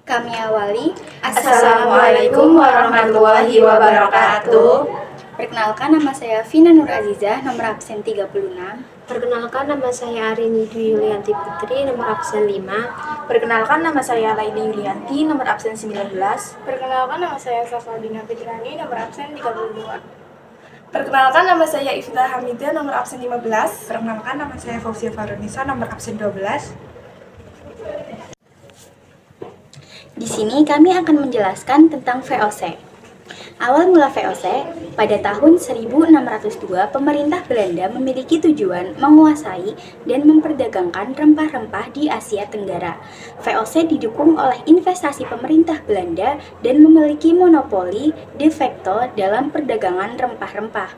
Kami awali. Assalamualaikum warahmatullahi wabarakatuh. Perkenalkan, nama saya Vina Nur Azizah, nomor absen 36. Perkenalkan, nama saya Arini Dwi Yulianti Putri, nomor absen 5. Perkenalkan, nama saya Laini Yulianti, nomor absen 19. Perkenalkan, nama saya Safaldina Fitrani, nomor absen 32. Perkenalkan, nama saya Ifta Hamidah, nomor absen 15. Perkenalkan, nama saya Fauzia Farunisa, nomor absen 12. Di sini kami akan menjelaskan tentang VOC. Awal mula VOC, pada tahun 1602 pemerintah Belanda memiliki tujuan menguasai dan memperdagangkan rempah-rempah di Asia Tenggara. VOC didukung oleh investasi pemerintah Belanda dan memiliki monopoli de facto dalam perdagangan rempah-rempah.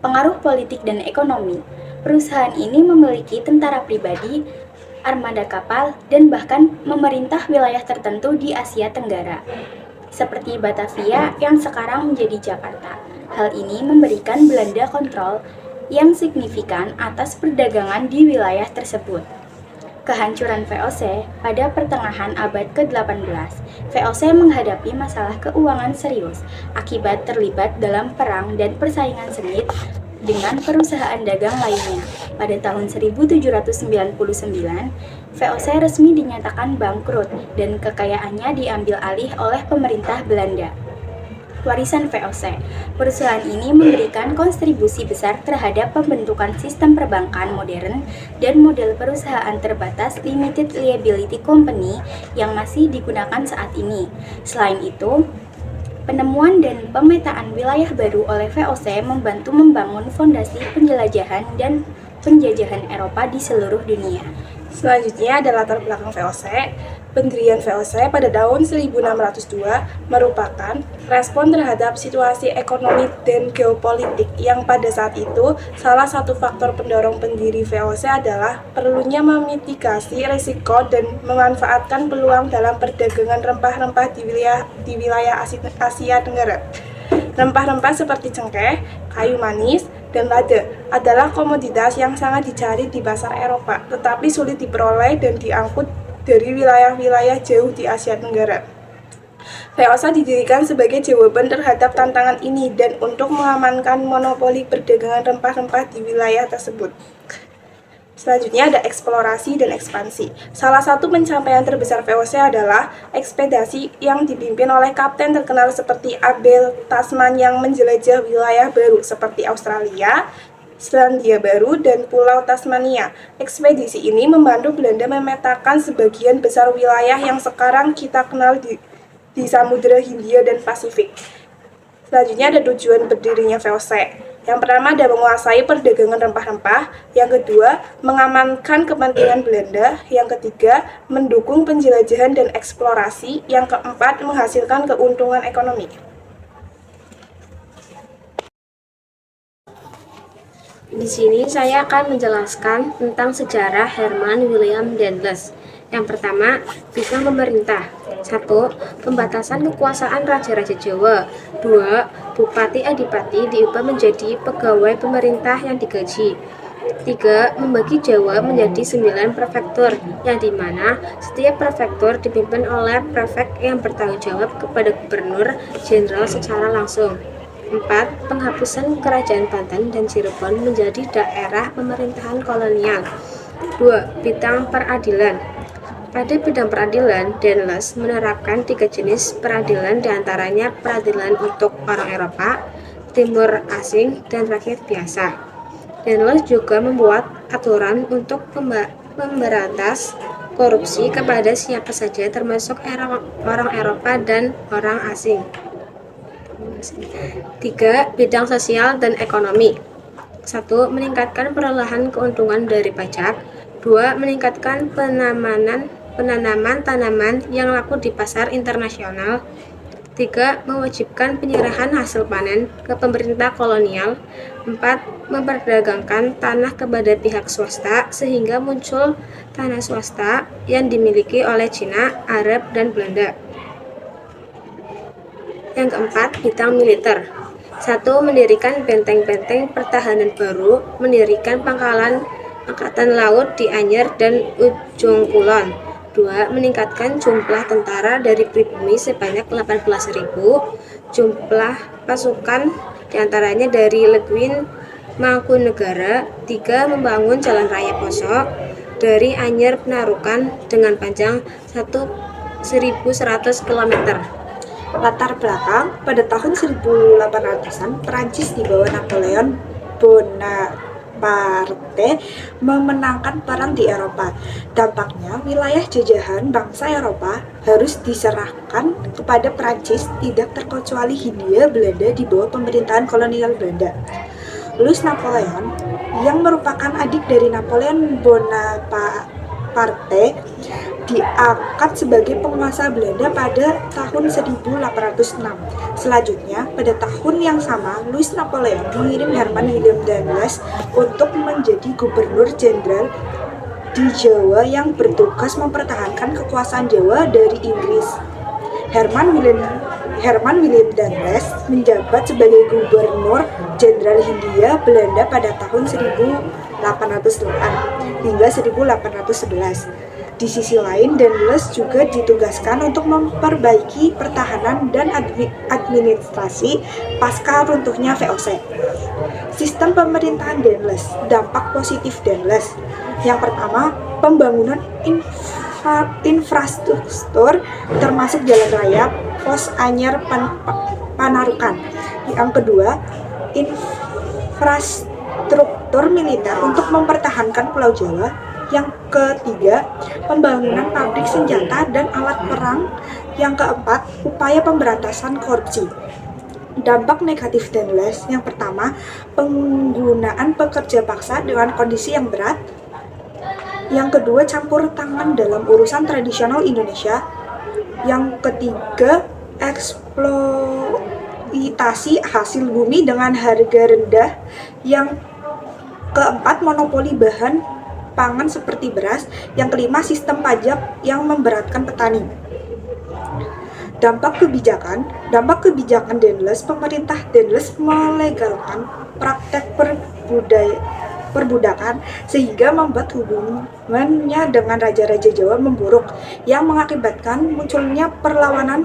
Pengaruh politik dan ekonomi. Perusahaan ini memiliki tentara pribadi, armada kapal, dan bahkan memerintah wilayah tertentu di Asia Tenggara, seperti Batavia yang sekarang menjadi Jakarta. Hal ini memberikan Belanda kontrol yang signifikan atas perdagangan di wilayah tersebut. Kehancuran VOC pada pertengahan abad ke-18. VOC menghadapi masalah keuangan serius akibat terlibat dalam perang dan persaingan sengit dengan perusahaan dagang lainnya. Pada tahun 1799, VOC resmi dinyatakan bangkrut dan kekayaannya diambil alih oleh pemerintah Belanda. Warisan VOC. Perusahaan ini memberikan kontribusi besar terhadap pembentukan sistem perbankan modern dan model perusahaan terbatas limited liability company yang masih digunakan saat ini. Selain itu, penemuan dan pemetaan wilayah baru oleh VOC membantu membangun fondasi penjelajahan dan penjajahan Eropa di seluruh dunia. Selanjutnya ada latar belakang VOC. Pendirian VOC pada tahun 1602 merupakan respon terhadap situasi ekonomi dan geopolitik yang pada saat itu salah satu faktor pendorong pendiri VOC adalah perlunya memitigasi risiko dan memanfaatkan peluang dalam perdagangan rempah-rempah di wilayah Asia Tenggara. Rempah-rempah seperti cengkeh, kayu manis, dan lada adalah komoditas yang sangat dicari di pasar Eropa, tetapi sulit diperoleh dan diangkut dari wilayah-wilayah jauh di Asia Tenggara. VOC didirikan sebagai jawaban terhadap tantangan ini dan untuk mengamankan monopoli perdagangan rempah-rempah di wilayah tersebut. Selanjutnya ada eksplorasi dan ekspansi. Salah satu pencapaian terbesar VOC adalah ekspedisi yang dipimpin oleh kapten terkenal seperti Abel Tasman yang menjelajah wilayah baru seperti Australia, Selandia Baru, dan Pulau Tasmania. Ekspedisi ini membantu Belanda memetakan sebagian besar wilayah yang sekarang kita kenal di Samudra Hindia dan Pasifik. Selanjutnya ada tujuan berdirinya VOC. Yang pertama ada menguasai perdagangan rempah-rempah, yang kedua mengamankan kepentingan Belanda, yang ketiga mendukung penjelajahan dan eksplorasi, yang keempat menghasilkan keuntungan ekonomi. Di sini saya akan menjelaskan tentang sejarah Herman William Daendels. Yang pertama, bidang pemerintah. 1. Pembatasan kekuasaan Raja-Raja Jawa. 2. Bupati Adipati diubah menjadi pegawai pemerintah yang digaji. 3. Membagi Jawa menjadi 9 prefektur, yang dimana setiap prefektur dipimpin oleh prefek yang bertanggung jawab kepada gubernur jenderal secara langsung. 4. Penghapusan Kerajaan Banten dan Cirebon menjadi daerah pemerintahan kolonial. 2. Bidang peradilan. Pada bidang peradilan, Daendels menerapkan 3 jenis peradilan, diantaranya peradilan untuk orang Eropa, timur asing, dan rakyat biasa. Daendels juga membuat aturan untuk memberantas korupsi kepada siapa saja termasuk orang Eropa dan orang asing. 3. Bidang sosial dan ekonomi. 1. Meningkatkan perolehan keuntungan dari pajak. 2. Meningkatkan penanaman tanaman yang laku di pasar internasional. 3. Mewajibkan penyerahan hasil panen ke pemerintah kolonial. 4. Memperdagangkan tanah kepada pihak swasta sehingga muncul tanah swasta yang dimiliki oleh Cina, Arab, dan Belanda. Yang keempat, bidang militer. 1. Mendirikan benteng-benteng pertahanan baru, mendirikan pangkalan angkatan laut di Anyer dan Ujung Kulon. 2. Meningkatkan jumlah tentara dari pribumi sebanyak 18.000, jumlah pasukan diantaranya dari Leguin Mangkunegara. 3. Membangun jalan raya Poso dari Anyer Penarukan dengan panjang 1.100 km. Latar belakang, pada tahun 1800-an, Prancis di bawah Napoleon Bonaparte memenangkan perang di Eropa. Dampaknya, wilayah jajahan bangsa Eropa harus diserahkan kepada Prancis, tidak terkecuali Hindia Belanda di bawah pemerintahan kolonial Belanda. Louis Napoleon, yang merupakan adik dari Napoleon Bonaparte, diangkat sebagai penguasa Belanda pada tahun 1806. Selanjutnya, pada tahun yang sama, Louis Napoleon mengirim Herman Willem Daendels untuk menjadi gubernur jenderal di Jawa yang bertugas mempertahankan kekuasaan Jawa dari Inggris. Herman Willem Daendels menjabat sebagai gubernur jenderal Hindia Belanda pada tahun 1808 hingga 1811. Di sisi lain, Daendels juga ditugaskan untuk memperbaiki pertahanan dan administrasi pasca runtuhnya VOC. Sistem pemerintahan Daendels, dampak positif Daendels. Yang pertama, pembangunan infrastruktur termasuk jalan raya, pos Anyer Panarukan. Yang kedua, infrastruktur militer untuk mempertahankan Pulau Jawa. Yang ketiga, pembangunan pabrik senjata dan alat perang. Yang keempat, upaya pemberantasan korupsi. Dampak negatif Daendels, yang pertama, penggunaan pekerja paksa dengan kondisi yang berat. Yang kedua, campur tangan dalam urusan tradisional Indonesia. Yang ketiga, eksploitasi hasil bumi dengan harga rendah. Yang keempat, monopoli bahan pangan seperti beras. Yang kelima, sistem pajak yang memberatkan petani. Dampak kebijakan Daendels, pemerintah Daendels melegalkan praktek perbudakan sehingga membuat hubungannya dengan raja-raja Jawa memburuk, yang mengakibatkan munculnya perlawanan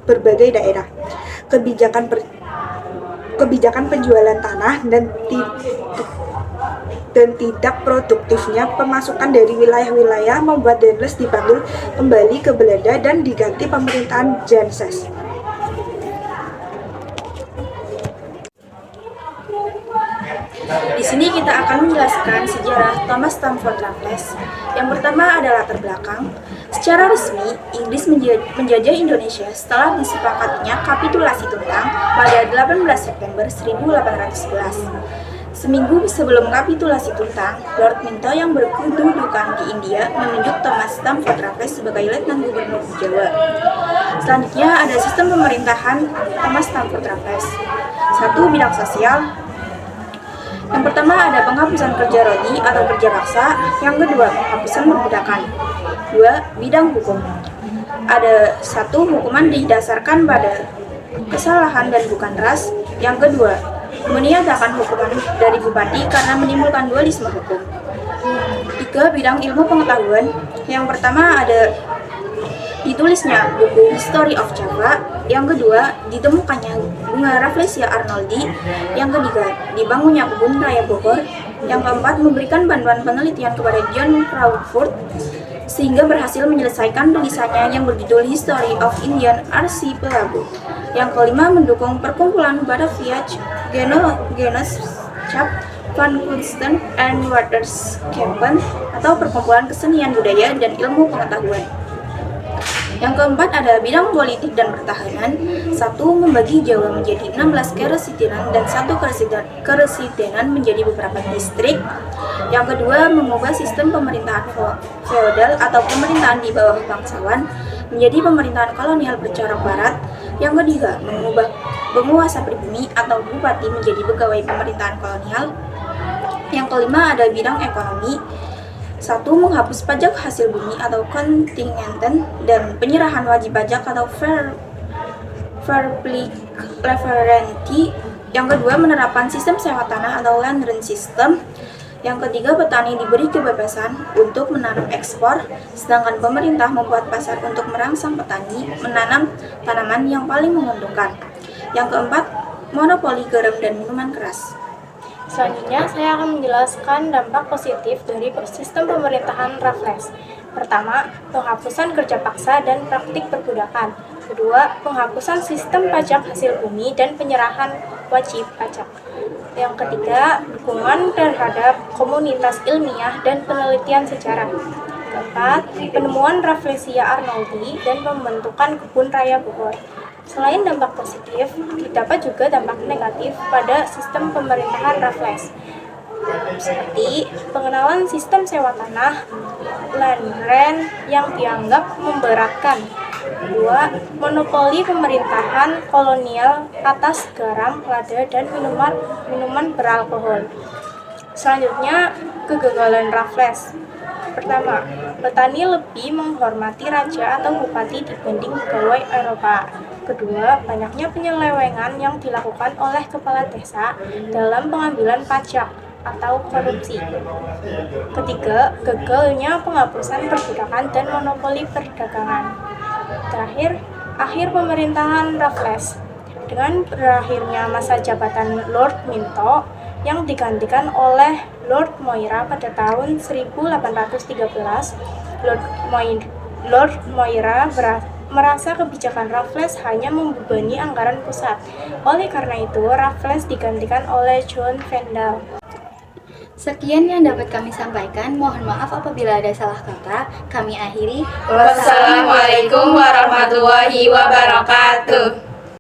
berbagai daerah. Kebijakan penjualan tanah dan tidak produktifnya pemasukan dari wilayah-wilayah membuat Daendels dipanggil kembali ke Belanda dan diganti pemerintahan Janssens. Di sini kita akan menjelaskan sejarah Thomas Stamford Raffles. Yang pertama adalah latar belakang. Secara resmi, Inggris menjajah Indonesia setelah disepakatinya kapitulasi Tuntang pada 18 September 1811. Seminggu sebelum kapitulasi Tuntang, Lord Minto yang berkedudukan di India menunjuk Thomas Stamford Raffles sebagai Letnan Gubernur Jawa. Selanjutnya ada sistem pemerintahan Thomas Stamford Raffles. 1. Bidang sosial. Yang pertama ada penghapusan kerja rodi atau kerja paksa. Yang kedua, penghapusan perbudakan. 2. Bidang hukum. Ada 1. Hukuman didasarkan pada kesalahan dan bukan ras. Yang kedua, meniadakan hukuman dari bupati karena menimbulkan dualisme hukum. 3. Bidang ilmu pengetahuan. Yang pertama ada ditulisnya buku History of Java. Yang kedua, ditemukannya bunga Rafflesia arnoldi. Yang ketiga, dibangunnya kebun raya Bogor. Yang keempat, memberikan bantuan penelitian kepada John Crawford sehingga berhasil menyelesaikan tulisannya yang berjudul History of Indian Archipelago. Yang kelima, mendukung perkumpulan Batavia Genootschap van Kunsten and Waterschappen atau perkumpulan kesenian budaya dan ilmu pengetahuan. Yang keempat ada bidang politik dan pertahanan. 1. Membagi Jawa menjadi 16 keresiden dan 1 keresidenan menjadi beberapa distrik. Yang kedua, mengubah sistem pemerintahan feodal atau pemerintahan di bawah bangsawan menjadi pemerintahan kolonial bercorak barat. Yang ketiga, mengubah penguasa pribumi atau bupati menjadi pegawai pemerintahan kolonial. Yang kelima ada bidang ekonomi. 1. Menghapus pajak hasil bumi atau kontingenten dan penyerahan wajib pajak atau fair public leverage. Yang kedua, menerapkan sistem sewa tanah atau land rent system. Yang ketiga, petani diberi kebebasan untuk menanam ekspor, sedangkan pemerintah membuat pasar untuk merangsang petani menanam tanaman yang paling menguntungkan. Yang keempat, monopoli garam dan minuman keras. Selanjutnya, saya akan menjelaskan dampak positif dari sistem pemerintahan Raffles. Pertama, penghapusan kerja paksa dan praktik perbudakan. Kedua, penghapusan sistem pajak hasil bumi dan penyerahan wajib pajak. Yang ketiga, dukungan terhadap komunitas ilmiah dan penelitian sejarah. Keempat, penemuan Rafflesia arnoldi dan pembentukan kebun raya Bogor. Selain dampak positif, terdapat juga dampak negatif pada sistem pemerintahan Raffles, seperti pengenalan sistem sewa tanah, land rent yang dianggap memberatkan. Kedua, monopoli pemerintahan kolonial atas garam, lada, dan minuman beralkohol. Selanjutnya, kegagalan Raffles. Pertama, petani lebih menghormati raja atau bupati dibanding pegawai Eropa. Kedua, banyaknya penyelewengan yang dilakukan oleh kepala desa dalam pengambilan pajak atau korupsi. Ketiga, gagalnya penghapusan perbudakan dan monopoli perdagangan. Terakhir, akhir pemerintahan Raffles. Dengan berakhirnya masa jabatan Lord Minto yang digantikan oleh Lord Moira pada tahun 1813, Lord Moira merasa kebijakan Raffles hanya membebani anggaran pusat. Oleh karena itu, Raffles digantikan oleh John Vandal. Sekian yang dapat kami sampaikan. Mohon maaf apabila ada salah kata. Kami akhiri. Wassalamualaikum warahmatullahi wabarakatuh.